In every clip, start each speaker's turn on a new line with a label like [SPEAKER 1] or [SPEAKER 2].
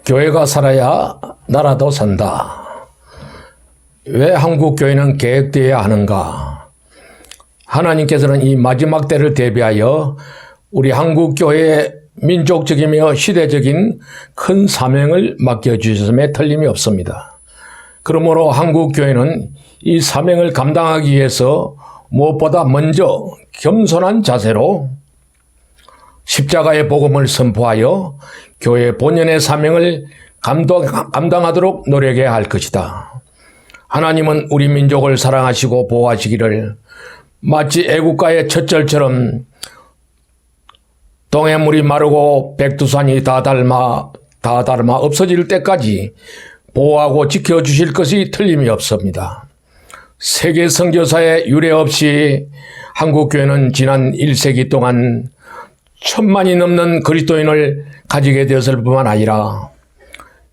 [SPEAKER 1] 교회가 살아야 나라도 산다. 왜 한국교회는 계획되어야 하는가? 하나님께서는 이 마지막 때를 대비하여 우리 한국교회의 민족적이며 시대적인 큰 사명을 맡겨주셨음에 틀림이 없습니다. 그러므로 한국교회는 이 사명을 감당하기 위해서 무엇보다 먼저 겸손한 자세로 십자가의 복음을 선포하여 교회 본연의 사명을 감당하도록 노력해야 할 것이다. 하나님은 우리 민족을 사랑하시고 보호하시기를 마치 애국가의 첫절처럼 동해물이 마르고 백두산이 다 닳아 없어질 때까지 보호하고 지켜주실 것이 틀림이 없습니다. 세계 선교사의 유례 없이 한국교회는 지난 1세기 동안 1000만이 넘는 그리스도인을 가지게 되었을 뿐만 아니라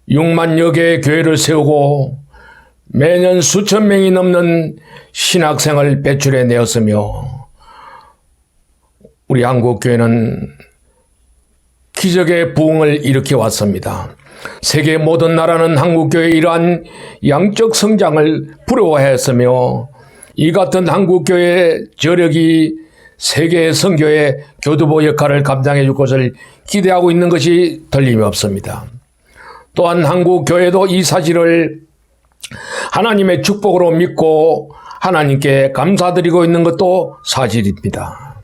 [SPEAKER 1] 6만여 개의 교회를 세우고 매년 수천 명이 넘는 신학생을 배출해 내었으며 우리 한국교회는 기적의 부흥을 일으켜 왔습니다. 세계 모든 나라는 한국교회의 이러한 양적 성장을 부러워했으며 이 같은 한국교회의 저력이 세계 선교의 교두보 역할을 감당해 줄 것을 기대하고 있는 것이 틀림이 없습니다. 또한 한국교회도 이 사실을 하나님의 축복으로 믿고 하나님께 감사드리고 있는 것도 사실입니다.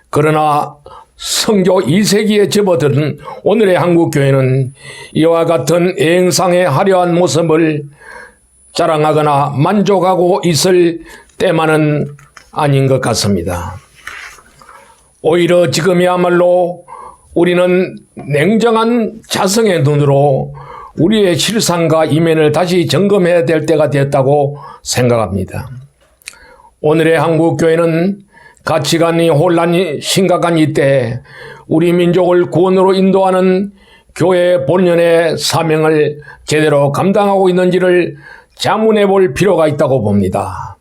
[SPEAKER 1] 그러나 선교 2세기에 접어든 오늘의 한국교회는 이와 같은 예행상의 화려한 모습을 자랑하거나 만족하고 있을 때만은 아닌 것 같습니다. 오히려 지금이야말로 우리는 냉정한 자성의 눈으로 우리의 실상과 이면을 다시 점검해야 될 때가 되었다고 생각합니다. 오늘의 한국교회는 가치관이 혼란이 심각한 이때 우리 민족을 구원으로 인도하는 교회의 본연의 사명을 제대로 감당하고 있는지를 자문해 볼 필요가 있다고 봅니다.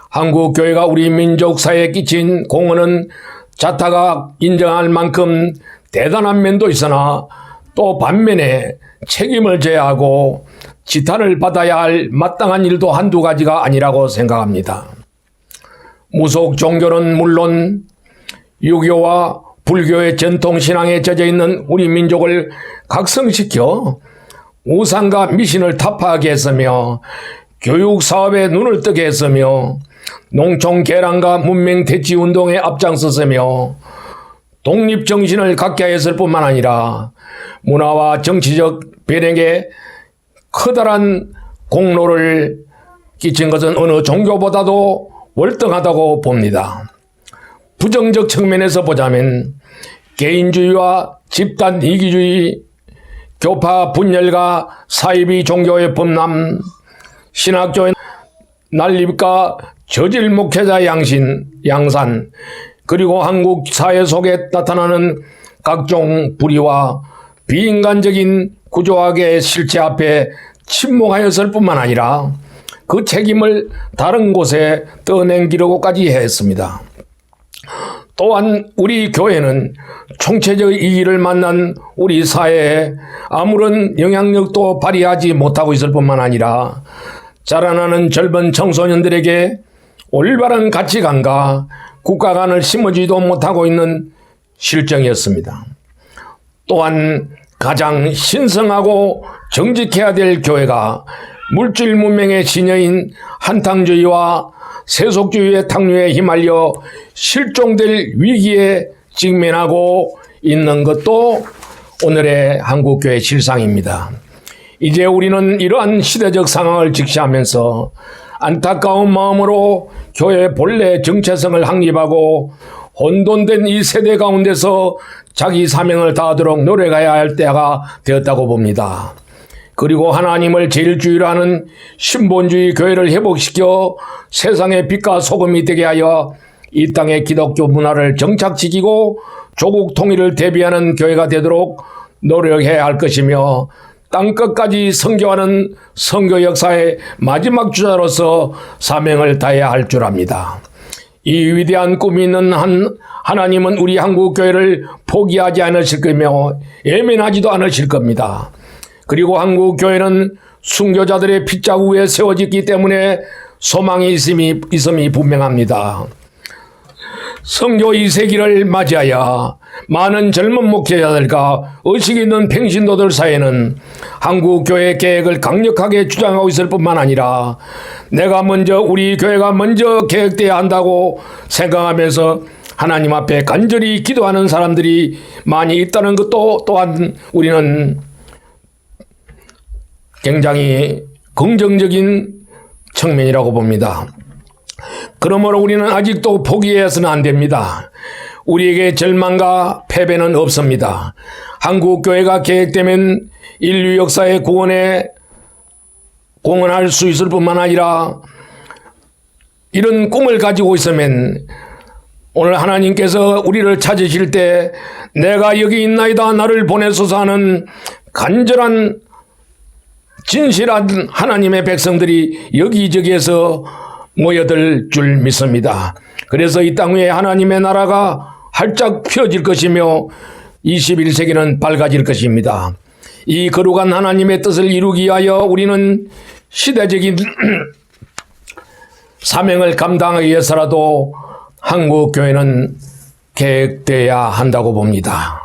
[SPEAKER 1] 한국교회가 우리 민족 사회에 끼친 공헌은 자타가 인정할 만큼 대단한 면도 있으나 또 반면에 책임을 져야 하고 지탄을 받아야 할 마땅한 일도 한두 가지가 아니라고 생각합니다. 무속 종교는 물론 유교와 불교의 전통신앙에 젖어있는 우리 민족을 각성시켜 우상과 미신을 타파하게 했으며 교육사업에 눈을 뜨게 했으며 농촌 개량과 문명 대치 운동에 앞장섰으며 독립정신을 갖게 했을 뿐만 아니라 문화와 정치적 변혁에 커다란 공로를 끼친 것은 어느 종교보다도 월등하다고 봅니다. 부정적 측면에서 보자면 개인주의와 집단 이기주의, 교파 분열과 사이비 종교의 범람, 신학교의 난립과 저질 목회자 양산, 그리고 한국 사회 속에 나타나는 각종 불의와 비인간적인 구조학의 실체 앞에 침묵하였을 뿐만 아니라 그 책임을 다른 곳에 떠넘기려고까지 했습니다. 또한 우리 교회는 총체적 이익을 만난 우리 사회에 아무런 영향력도 발휘하지 못하고 있을 뿐만 아니라 자라나는 젊은 청소년들에게 올바른 가치관과 국가관을 심어주지도 못하고 있는 실정이었습니다. 또한 가장 신성하고 정직해야 될 교회가 물질 문명의 신여인 한탕주의와 세속주의의 탕류에 휘말려 실종될 위기에 직면하고 있는 것도 오늘의 한국교회 실상입니다. 이제 우리는 이러한 시대적 상황을 직시하면서 안타까운 마음으로 교회의 본래 정체성을 확립하고 혼돈된 이 세대 가운데서 자기 사명을 다하도록 노력해야 할 때가 되었다고 봅니다. 그리고 하나님을 제일 주의로 하는 신본주의 교회를 회복시켜 세상의 빛과 소금이 되게 하여 이 땅의 기독교 문화를 정착시키고 조국 통일을 대비하는 교회가 되도록 노력해야 할 것이며 땅끝까지 선교하는 선교 역사의 마지막 주자로서 사명을 다해야 할 줄 압니다. 이 위대한 꿈이 있는 하나님은 우리 한국교회를 포기하지 않으실 거며 예면하지도 않으실 겁니다. 그리고 한국 교회는 순교자들의 핏자국 위에 세워졌기 때문에 소망이 있음이 분명합니다. 성교 2세기를 맞이하여 많은 젊은 목회자들과 의식 있는 평신도들 사이에는 한국교회 계획을 강력하게 주장하고 있을 뿐만 아니라 우리 교회가 먼저 계획돼야 한다고 생각하면서 하나님 앞에 간절히 기도하는 사람들이 많이 있다는 것도 또한 우리는 굉장히 긍정적인 측면이라고 봅니다. 그러므로 우리는 아직도 포기해서는 안 됩니다. 우리에게 절망과 패배는 없습니다. 한국교회가 계획되면 인류 역사의 구원에 공헌할 수 있을 뿐만 아니라 이런 꿈을 가지고 있으면 오늘 하나님께서 우리를 찾으실 때 내가 여기 있나이다 나를 보내소서 하는 간절한 진실한 하나님의 백성들이 여기저기에서 모여들 줄 믿습니다. 그래서 이 땅 위에 하나님의 나라가 활짝 펴질 것이며 21세기는 밝아질 것입니다. 이 거룩한 하나님의 뜻을 이루기 위하여 우리는 시대적인 사명을 감당하기 위해서라도 한국교회는 계획돼야 한다고 봅니다.